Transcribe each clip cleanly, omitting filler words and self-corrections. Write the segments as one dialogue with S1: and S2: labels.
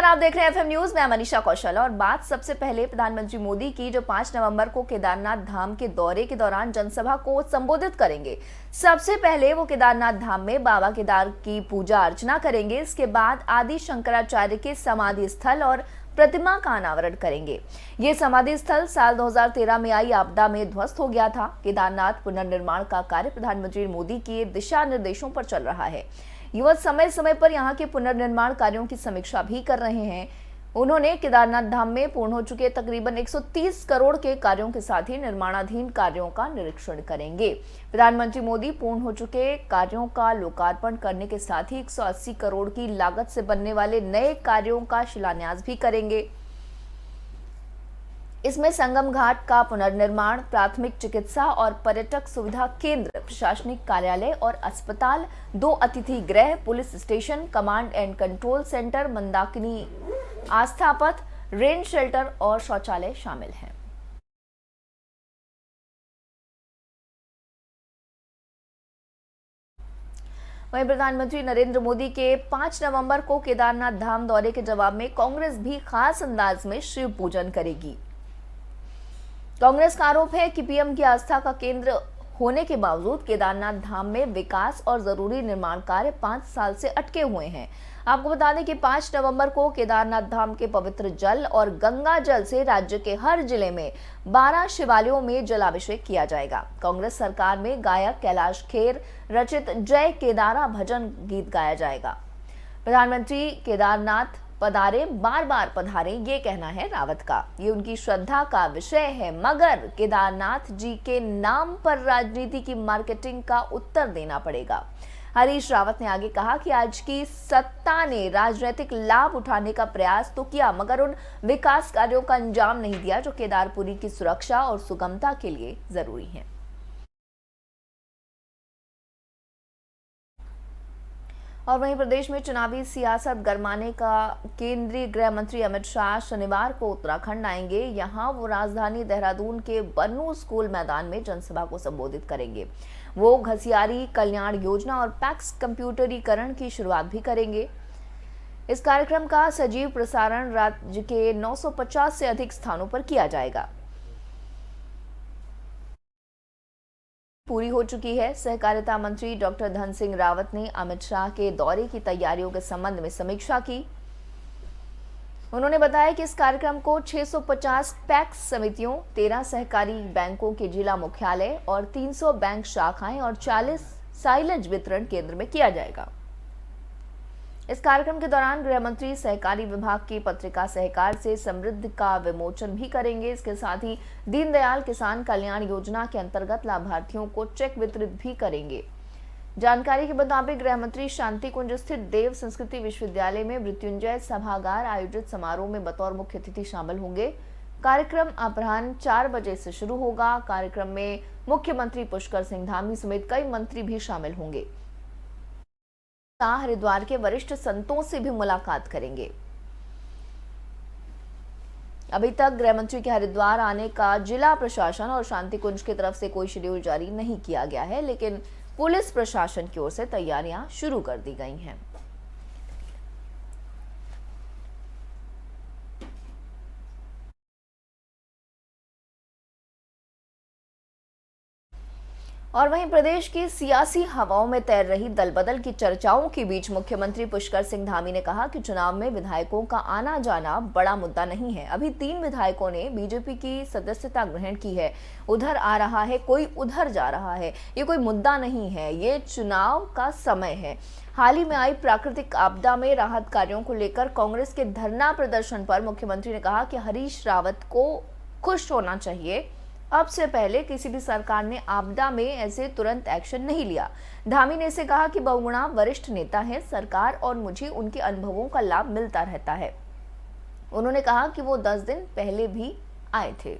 S1: आप देख रहे हैं एफएम न्यूज। मैं मनीषा कौशल और बात सबसे पहले प्रधानमंत्री मोदी की जो 5 नवंबर को केदारनाथ धाम के दौरे के दौरान जनसभा को संबोधित करेंगे। सबसे पहले वो केदारनाथ धाम में बाबा केदार की पूजा अर्चना करेंगे। इसके बाद आदि शंकराचार्य के समाधि स्थल और प्रतिमा का अनावरण करेंगे। ये समाधि स्थल साल 2013 में आई आपदा में ध्वस्त हो गया था। केदारनाथ पुनर्निर्माण का कार्य प्रधानमंत्री मोदी के दिशा निर्देशों पर चल रहा है। युवा समय समय पर यहाँ के पुनर्निर्माण कार्यों की समीक्षा भी कर रहे हैं। उन्होंने केदारनाथ धाम में पूर्ण हो चुके तकरीबन 130 करोड़ के कार्यों के साथ ही निर्माणाधीन कार्यों का निरीक्षण करेंगे। प्रधानमंत्री मोदी पूर्ण हो चुके कार्यों का लोकार्पण करने के साथ ही 180 करोड़ की लागत से बनने वाले नए कार्यों का शिलान्यास भी करेंगे। इसमें संगम घाट का पुनर्निर्माण, प्राथमिक चिकित्सा और पर्यटक सुविधा केंद्र, प्रशासनिक कार्यालय और अस्पताल, 2 अतिथि गृह, police station, command and control centre, Mandakini Aastha Path, rain shelter और शौचालय शामिल हैं। वहीं प्रधानमंत्री नरेंद्र मोदी के 5 नवंबर को केदारनाथ धाम दौरे के जवाब में कांग्रेस भी खास अंदाज में शिव पूजन करेगी। कांग्रेस का आरोप है कि पीएम की आस्था का केंद्र होने के बावजूद केदारनाथ धाम में विकास और जरूरी निर्माण कार्य 5 साल से अटके हुए हैं। आपको बता दें कि 5 नवंबर को केदारनाथ धाम के पवित्र जल और गंगा जल से राज्य के हर जिले में 12 शिवालयों में जलाभिषेक किया जाएगा। कांग्रेस सरकार में गायक कैलाश खेर रचित जय केदारा भजन गीत गाया जाएगा। प्रधानमंत्री केदारनाथ पधारे, बार बार पधारे, ये कहना है रावत का। ये उनकी श्रद्धा का विषय है, मगर केदारनाथ जी के नाम पर राजनीति की मार्केटिंग का उत्तर देना पड़ेगा। हरीश रावत ने आगे कहा कि आज की सत्ता ने राजनीतिक लाभ उठाने का प्रयास तो किया, मगर उन विकास कार्यों का अंजाम नहीं दिया जो केदारपुरी की सुरक्षा और सुगमता के लिए जरूरी है। और वहीं प्रदेश में चुनावी सियासत गरमाने का केंद्रीय गृह मंत्री अमित शाह शनिवार को उत्तराखंड आएंगे। यहां वो राजधानी देहरादून के बन्नू स्कूल मैदान में जनसभा को संबोधित करेंगे। वो घसियारी कल्याण योजना और पैक्स कंप्यूटरीकरण की शुरुआत भी करेंगे। इस कार्यक्रम का सजीव प्रसारण राज्य के 950 से अधिक स्थानों पर किया जाएगा। पूरी हो चुकी है। सहकारिता मंत्री डॉक्टर धन सिंह रावत ने अमित शाह के दौरे की तैयारियों के संबंध में समीक्षा की। उन्होंने बताया कि इस कार्यक्रम को 650 पैक्स समितियों, 13 सहकारी बैंकों के जिला मुख्यालय और 300 बैंक शाखाएं और 40 साइलेज वितरण केंद्र में किया जाएगा। इस कार्यक्रम के दौरान गृह मंत्री सहकारी विभाग की पत्रिका सहकार से समृद्ध का विमोचन भी करेंगे। इसके साथ ही दीनदयाल किसान कल्याण योजना के अंतर्गत लाभार्थियों को चेक वितरित भी करेंगे। जानकारी के मुताबिक गृह मंत्री शांति कुंज स्थित देव संस्कृति विश्वविद्यालय में मृत्युंजय सभागार आयोजित समारोह में बतौर मुख्य अतिथि शामिल होंगे। कार्यक्रम अपराह्न 4 बजे से शुरू होगा। कार्यक्रम में मुख्यमंत्री पुष्कर सिंह धामी समेत कई मंत्री भी शामिल होंगे। हरिद्वार के वरिष्ठ संतों से भी मुलाकात करेंगे। अभी तक गृह मंत्री के हरिद्वार आने का जिला प्रशासन और शांति कुंज की तरफ से कोई शेड्यूल जारी नहीं किया गया है, लेकिन पुलिस प्रशासन की ओर से तैयारियां शुरू कर दी गई हैं। और वहीं प्रदेश की सियासी हवाओं में तैर रही दल बदल की चर्चाओं के बीच मुख्यमंत्री पुष्कर सिंह धामी ने कहा कि चुनाव में विधायकों का आना जाना बड़ा मुद्दा नहीं है। अभी 3 विधायकों ने बीजेपी की सदस्यता ग्रहण की है। उधर आ रहा है, कोई उधर जा रहा है, ये कोई मुद्दा नहीं है, ये चुनाव का समय है। हाल ही में आई प्राकृतिक आपदा में राहत कार्यों को लेकर कांग्रेस के धरना प्रदर्शन पर मुख्यमंत्री ने कहा कि हरीश रावत को खुश होना चाहिए। अब से पहले किसी भी सरकार ने आपदा में ऐसे तुरंत एक्शन नहीं लिया। धामी ने इसे कहा कि बहुगुणा वरिष्ठ नेता हैं सरकार और मुझे उनके अनुभवों का लाभ मिलता रहता है। उन्होंने कहा कि वो 10 दिन पहले भी आए थे।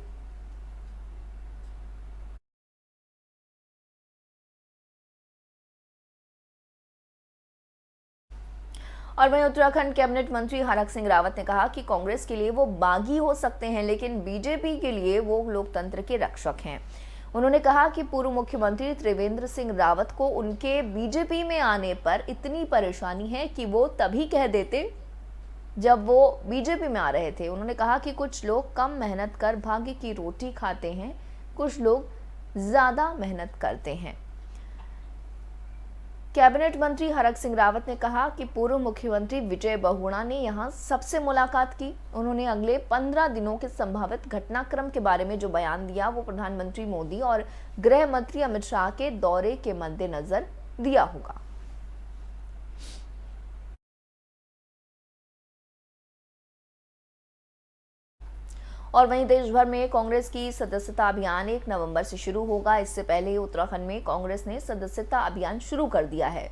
S1: और वहीं उत्तराखंड कैबिनेट मंत्री हरक सिंह रावत ने कहा कि कांग्रेस के लिए वो बागी हो सकते हैं, लेकिन बीजेपी के लिए वो लोकतंत्र के रक्षक हैं। उन्होंने कहा कि पूर्व मुख्यमंत्री त्रिवेंद्र सिंह रावत को उनके बीजेपी में आने पर इतनी परेशानी है कि वो तभी कह देते जब वो बीजेपी में आ रहे थे। उन्होंने कहा कि कुछ लोग कम मेहनत कर भाग्य की रोटी खाते हैं, कुछ लोग ज्यादा मेहनत करते हैं। कैबिनेट मंत्री हरक सिंह रावत ने कहा कि पूर्व मुख्यमंत्री विजय बहुगुणा ने यहां सबसे मुलाकात की। उन्होंने अगले 15 दिनों के संभावित घटनाक्रम के बारे में जो बयान दिया वो प्रधानमंत्री मोदी और गृह मंत्री अमित शाह के दौरे के मद्देनजर दिया होगा। और वहीं देश भर में कांग्रेस की सदस्यता अभियान 1 नवंबर से शुरू होगा। इससे पहले उत्तराखंड में कांग्रेस ने सदस्यता अभियान शुरू कर दिया है।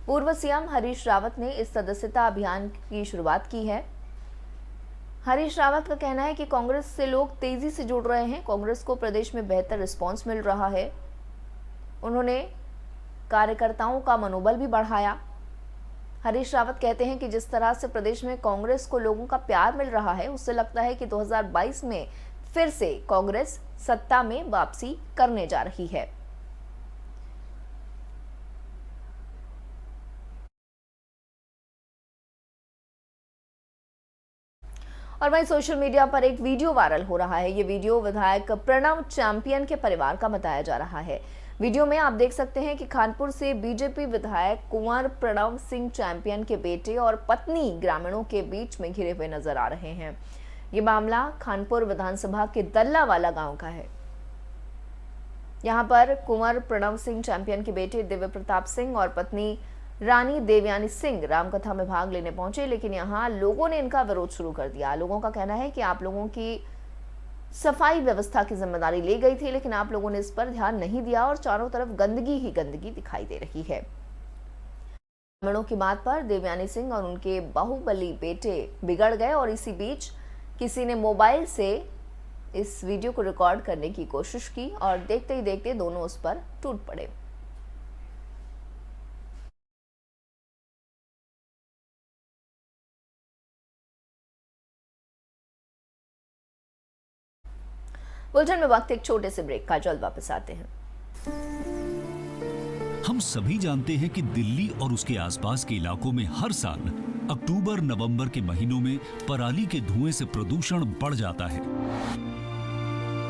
S1: पूर्व सीएम हरीश रावत ने इस सदस्यता अभियान की शुरुआत की है। हरीश रावत का कहना है कि कांग्रेस से लोग तेजी से जुड़ रहे हैं, कांग्रेस को प्रदेश में बेहतर रिस्पांस मिल रहा है। उन्होंने कार्यकर्ताओं का मनोबल भी बढ़ाया। हरीश रावत कहते हैं कि जिस तरह से प्रदेश में कांग्रेस को लोगों का प्यार मिल रहा है, उससे लगता है कि 2022 में फिर से कांग्रेस सत्ता में वापसी करने जा रही है। और वहीं सोशल मीडिया पर एक वीडियो वायरल हो रहा है। ये वीडियो विधायक प्रणव चैंपियन के परिवार का बताया जा रहा है। वीडियो में आप देख सकते हैं कि खानपुर से बीजेपी विधायक कुंवर प्रणव सिंह चैंपियन के बेटे और पत्नी ग्रामीणों के बीच में घिरे हुए नजर आ रहे हैं। ये मामला खानपुर विधानसभा के दल्लावाला गांव का है। यहां पर कुंवर प्रणव सिंह चैंपियन के बेटे दिव्य प्रताप सिंह और पत्नी रानी देवयानी सिंह रामकथा में भाग लेने पहुंचे, लेकिन यहां लोगों ने इनका विरोध शुरू कर दिया। लोगों का कहना है कि आप लोगों की सफाई व्यवस्था की जिम्मेदारी ली गई थी, लेकिन आप लोगों ने इस पर ध्यान नहीं दिया और चारों तरफ गंदगी ही गंदगी दिखाई दे रही है। ग्रामीणों की बात पर देवयानी सिंह और उनके बाहुबली बेटे बिगड़ गए और इसी बीच किसी ने मोबाइल से इस वीडियो को रिकॉर्ड करने की कोशिश की और देखते ही देखते दोनों उस पर टूट पड़े। बुलेटिन में वक्त एक छोटे से ब्रेक का, जल्द वापस आते हैं।
S2: हम सभी जानते हैं कि दिल्ली और उसके आसपास के इलाकों में हर साल अक्टूबर नवंबर के महीनों में पराली के धुएं से प्रदूषण बढ़ जाता है।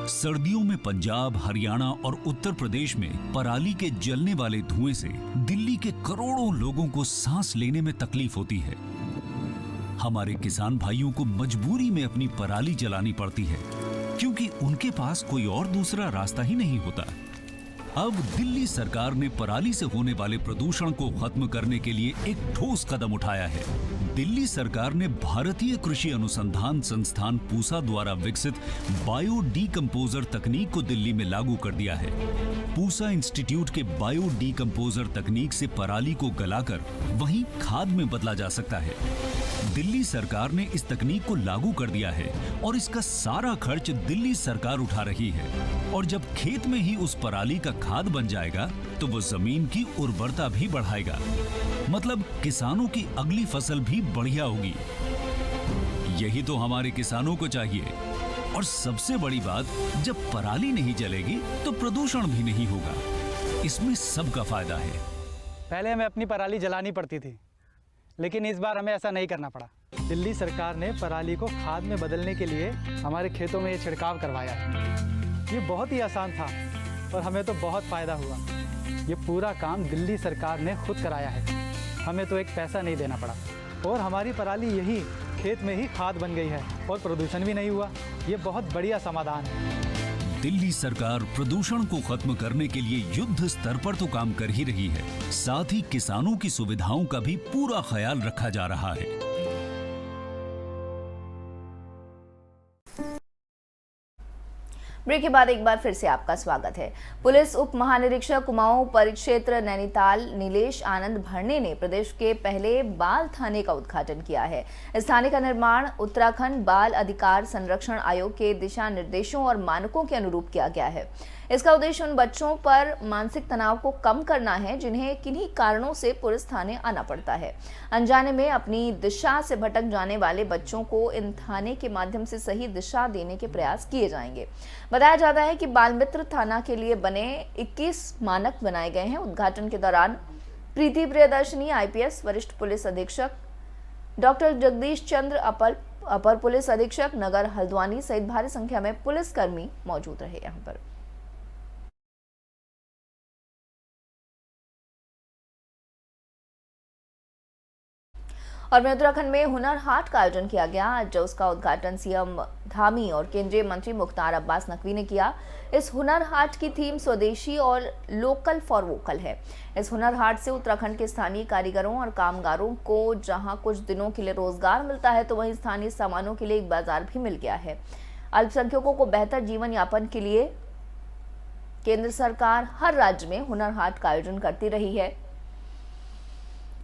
S2: सर्दियों में पंजाब, हरियाणा और उत्तर प्रदेश में पराली के जलने वाले धुएं से दिल्ली के करोड़ों लोगों को सांस लेने में तकलीफ होती है। हमारे किसान भाइयों को मजबूरी में अपनी पराली जलानी पड़ती है, क्योंकि उनके पास कोई और दूसरा रास्ता ही नहीं होता। अब दिल्ली सरकार ने पराली से होने वाले प्रदूषण को खत्म करने के लिए एक ठोस कदम उठाया है। दिल्ली सरकार ने भारतीय कृषि अनुसंधान संस्थान पूसा द्वारा विकसित बायो डीकंपोजर तकनीक को दिल्ली में लागू कर दिया है। पूसा इंस्टीट्यूट के बायो डीकंपोजर तकनीक से पराली को गलाकर वहीं खाद में बदला जा सकता है। दिल्ली सरकार ने इस तकनीक को लागू कर दिया है और इसका सारा खर्च दिल्ली सरकार उठा रही है। और जब खेत में ही उस पराली का खाद बन जाएगा तो वो जमीन की उर्वरता भी बढ़ाएगा। मतलब किसानों की अगली फसल भी बढ़िया होगी। यही तो हमारे किसानों को चाहिए। और सबसे बड़ी बात, जब पराली नहीं जलेगी तो प्रदूषण भी नहीं होगा। इसमें सबका फायदा है।
S3: पहले हमें अपनी पराली जलानी पड़ती थी, लेकिन इस बार हमें ऐसा नहीं करना पड़ा। दिल्ली सरकार ने पराली को खाद में बदलने के लिए हमारे खेतों में ये छिड़काव करवाया है। ये बहुत ही आसान था और हमें तो बहुत फ़ायदा हुआ। ये पूरा काम दिल्ली सरकार ने खुद कराया है, हमें तो एक पैसा नहीं देना पड़ा और हमारी पराली यही खेत में ही खाद बन गई है और प्रदूषण भी नहीं हुआ। ये बहुत बढ़िया समाधान है।
S2: दिल्ली सरकार प्रदूषण को खत्म करने के लिए युद्ध स्तर पर तो काम कर ही रही है, साथ ही किसानों की सुविधाओं का भी पूरा ख्याल रखा जा रहा है।
S1: ब्रेक के बाद एक बार फिर से आपका स्वागत है। पुलिस उप महानिरीक्षक कुमाऊं परिक्षेत्र नैनीताल नीलेश आनंद भरने ने प्रदेश के पहले बाल थाने का उद्घाटन किया है। इस थाने का निर्माण उत्तराखंड बाल अधिकार संरक्षण आयोग के दिशा निर्देशों और मानकों के अनुरूप किया गया है। इसका उद्देश्य उन बच्चों पर मानसिक तनाव को कम करना है जिन्हें किन्हीं कारणों से पुलिस थाने आना पड़ता है। अनजाने में अपनी दिशा से भटक जाने वाले बच्चों को इन थाने के माध्यम से सही दिशा देने के प्रयास किए जाएंगे। बताया जाता है कि बाल मित्र थाना के लिए बने 21 मानक बनाए गए हैं। उद्घाटन के दौरान प्रीति प्रियदर्शनी आईपीएस, वरिष्ठ पुलिस अधीक्षक डॉक्टर जगदीश चंद्र अपर पुलिस अधीक्षक नगर हल्द्वानी सहित भारी संख्या में पुलिसकर्मी मौजूद रहे यहाँ पर। और उत्तराखंड में हुनर हाट का आयोजन किया गया। आज उसका उद्घाटन सीएम धामी और केंद्रीय मंत्री मुख्तार अब्बास नकवी ने किया। इस हुनर हाट की थीम स्वदेशी और लोकल फॉर वोकल है। इस हुनर हाट से उत्तराखंड के स्थानीय कारीगरों और कामगारों को जहां कुछ दिनों के लिए रोजगार मिलता है, तो वहीं स्थानीय सामानों के लिए एक बाजार भी मिल गया है। अल्पसंख्यकों को बेहतर जीवन यापन के लिए केंद्र सरकार हर राज्य में हुनर हाट का आयोजन करती रही है।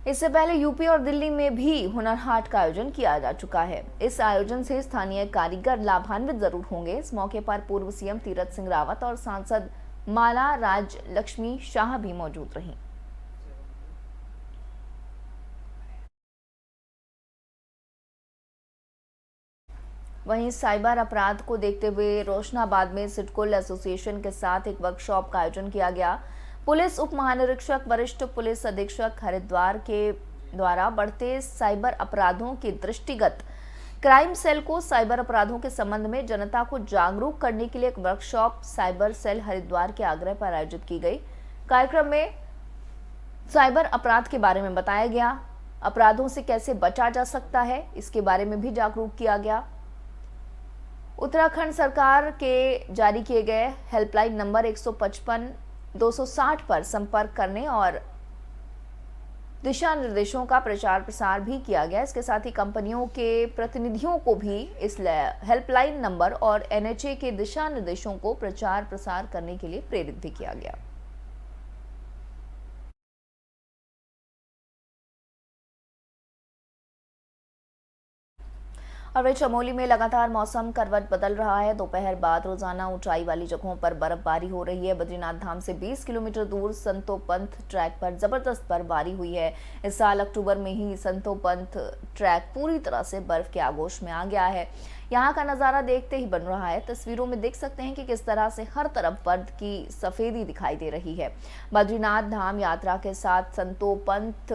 S1: इससे पहले यूपी और दिल्ली में भी हुनर हाट का आयोजन किया जा चुका है। इस आयोजन से स्थानीय कारीगर लाभान्वित जरूर होंगे। इस मौके पर पूर्व सीएम तीरथ सिंह रावत और सांसद माला राज लक्ष्मी शाह भी मौजूद रहीं। वहीं साइबर अपराध को देखते हुए रोशनाबाद में सिडकुल एसोसिएशन के साथ एक वर्कशॉप का आयोजन किया गया। पुलिस उप महानिरीक्षक वरिष्ठ पुलिस अधीक्षक हरिद्वार के द्वारा बढ़ते साइबर अपराधों के दृष्टिगत क्राइम सेल को साइबर अपराधों के संबंध में जनता को जागरूक करने के लिए एक वर्कशॉप साइबर सेल हरिद्वार के आग्रह पर आयोजित की गई। कार्यक्रम में साइबर अपराध के बारे में बताया गया, अपराधों से कैसे बचा जा सकता है इसके बारे में भी जागरूक किया गया। उत्तराखंड सरकार के जारी किए गए हेल्पलाइन नंबर 155-260 पर संपर्क करने और दिशा निर्देशों का प्रचार प्रसार भी किया गया। इसके साथ ही कंपनियों के प्रतिनिधियों को भी इस हेल्पलाइन नंबर और एनएचए के दिशा निर्देशों को प्रचार प्रसार करने के लिए प्रेरित भी किया गया। और वही चमोली में लगातार मौसम करवट बदल रहा है। दोपहर बाद रोजाना ऊंचाई वाली जगहों पर बर्फबारी हो रही है। बद्रीनाथ धाम से 20 किलोमीटर दूर संतोपंथ ट्रैक पर जबरदस्त बर्फबारी हुई है। इस साल अक्टूबर में ही संतोपंथ ट्रैक पूरी तरह से बर्फ के आगोश में आ गया है। यहाँ का नजारा देखते ही बन रहा है। तस्वीरों में देख सकते हैं कि किस तरह से हर तरफ बर्फ की सफेदी दिखाई दे रही है। बद्रीनाथ धाम यात्रा के साथ संतोपंथ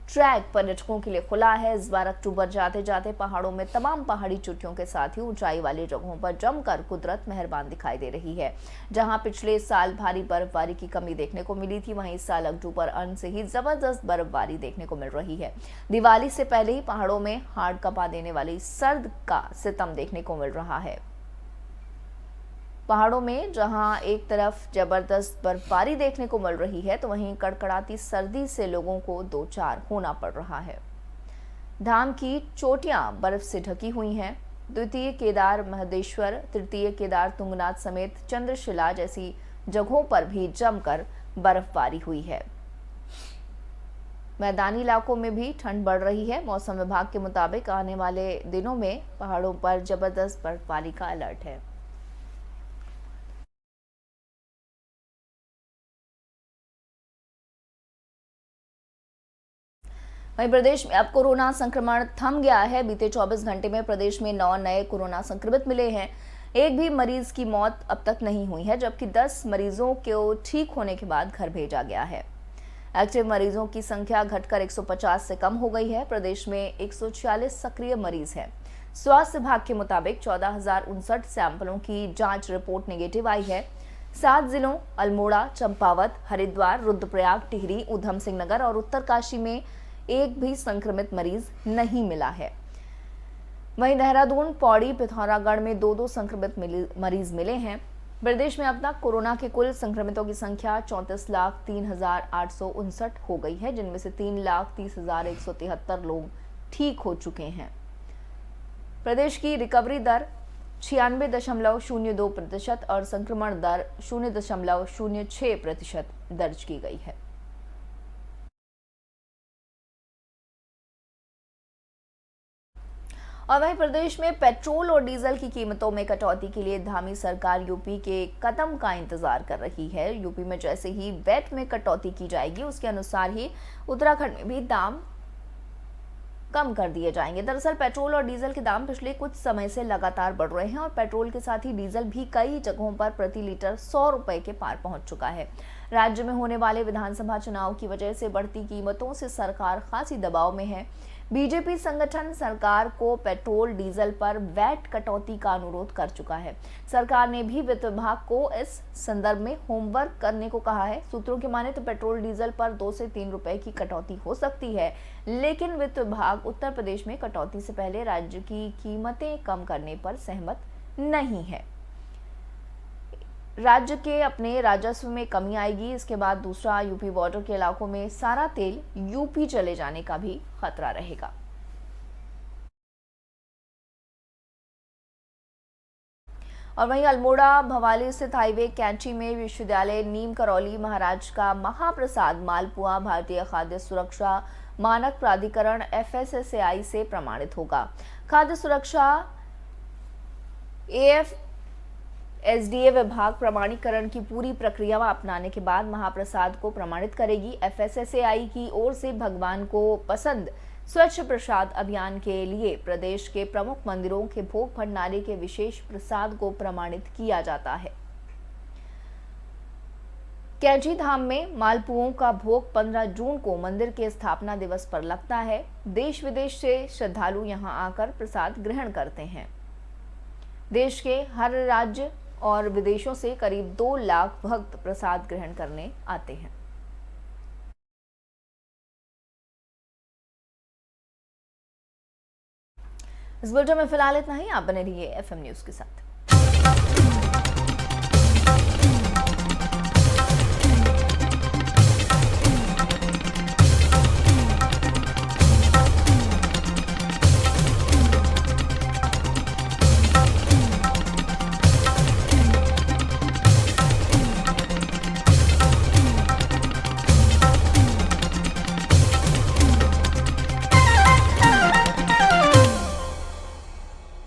S1: ट्रैक पर्यटकों के लिए खुला है। इस बार अक्टूबर जाते जाते पहाड़ों में तमाम पहाड़ी चोटियों के साथ ही ऊंचाई वाली जगहों पर जमकर कुदरत मेहरबान दिखाई दे रही है। जहां पिछले साल भारी बर्फबारी की कमी देखने को मिली थी, वहीं इस साल अक्टूबर अंत से ही जबरदस्त बर्फबारी देखने को मिल रही है। दिवाली से पहले ही पहाड़ों में हाड़ कपा देने वाली सर्द का सितम देखने को मिल रहा है। पहाड़ों में जहां एक तरफ जबरदस्त बर्फबारी देखने को मिल रही है, तो वहीं कड़कड़ाती सर्दी से लोगों को दो चार होना पड़ रहा है। धाम की चोटियां बर्फ से ढकी हुई हैं। द्वितीय केदार महदेश्वर, तृतीय केदार तुंगनाथ समेत चंद्रशिला जैसी जगहों पर भी जमकर बर्फबारी हुई है। मैदानी इलाकों में भी ठंड बढ़ रही है। मौसम विभाग के मुताबिक आने वाले दिनों में पहाड़ों पर जबरदस्त बर्फबारी का अलर्ट है। वहीं प्रदेश में अब कोरोना संक्रमण थम गया है। बीते 24 घंटे में प्रदेश में 9 नए कोरोना संक्रमित मिले हैं। एक भी मरीज की मौत अब तक नहीं हुई है, जबकि 10 मरीजों को ठीक होने के बाद घर भेजा गया है। एक्टिव मरीजों की संख्या घटकर 150 से कम हो गई है। प्रदेश में 146 सक्रिय मरीज हैं। स्वास्थ्य विभाग के मुताबिक 14,059 सैंपलों की जांच रिपोर्ट नेगेटिव आई है। 7 जिलों अल्मोड़ा, चंपावत, हरिद्वार, रुद्रप्रयाग, टिहरी, ऊधम सिंह नगर और उत्तरकाशी में एक भी संक्रमित मरीज नहीं मिला है। वहीं देहरादून, पौड़ी, पिथौरागढ़ में 2-2 संक्रमित मरीज मिले हैं। प्रदेश में अब तक कोरोना के कुल संक्रमितों की संख्या 34,03,859 हो गई है, जिनमें से 3,30,173 लोग ठीक हो चुके हैं। प्रदेश की रिकवरी दर 96.02% और संक्रमण दर 0.06% दर्ज की गई है। और वहीं प्रदेश में पेट्रोल और डीजल की कीमतों में कटौती के लिए धामी सरकार यूपी के कदम का इंतजार कर रही है। यूपी में जैसे ही वैट में कटौती की जाएगी, उसके अनुसार ही उत्तराखंड में भी दाम कम कर दिए जाएंगे। दरअसल पेट्रोल और डीजल के दाम पिछले कुछ समय से लगातार बढ़ रहे हैं और पेट्रोल के साथ ही डीजल भी कई जगहों पर प्रति लीटर 100 रुपए के पार पहुंच चुका है। राज्य में होने वाले विधानसभा चुनाव की वजह से बढ़ती कीमतों से सरकार खासी दबाव में है। बीजेपी संगठन सरकार को पेट्रोल डीजल पर वैट कटौती का अनुरोध कर चुका है। सरकार ने भी वित्त विभाग को इस संदर्भ में होमवर्क करने को कहा है। सूत्रों की माने तो पेट्रोल डीजल पर 2 से 3 रुपए की कटौती हो सकती है, लेकिन वित्त विभाग उत्तर प्रदेश में कटौती से पहले राज्य की कीमतें कम करने पर सहमत नहीं है। राज्य के अपने राजस्व में कमी आएगी। इसके बाद दूसरा, यूपी बॉर्डर के इलाकों में सारा तेल यूपी चले जाने का भी खतरा रहेगा। और वहीं अल्मोड़ा भवाली स्थित हाईवे कैंची में विश्वविद्यालय नीम करौली महाराज का महाप्रसाद मालपुआ भारतीय खाद्य सुरक्षा मानक प्राधिकरण FSSAI से प्रमाणित होगा। खाद्य सुरक्षा AFSDA विभाग प्रमाणीकरण की पूरी प्रक्रिया अपनाने के बाद महाप्रसाद को प्रमाणित करेगी। FSSAI की ओर से भगवान को पसंद स्वच्छ प्रसाद अभियान के लिए प्रदेश के प्रमुख मंदिरों के भोग भंडारे के विशेष प्रसाद को प्रमाणित किया जाता है। कैंची धाम में मालपुओं का भोग 15 जून को मंदिर के स्थापना दिवस पर लगता है। देश विदेश से श्रद्धालु यहां आकर प्रसाद ग्रहण करते हैं। देश के हर राज्य और विदेशों से करीब 2 लाख भक्त प्रसाद ग्रहण करने आते हैं। इस बुलेटिन में फिलहाल इतना ही। आप बने रहिए FM न्यूज के साथ।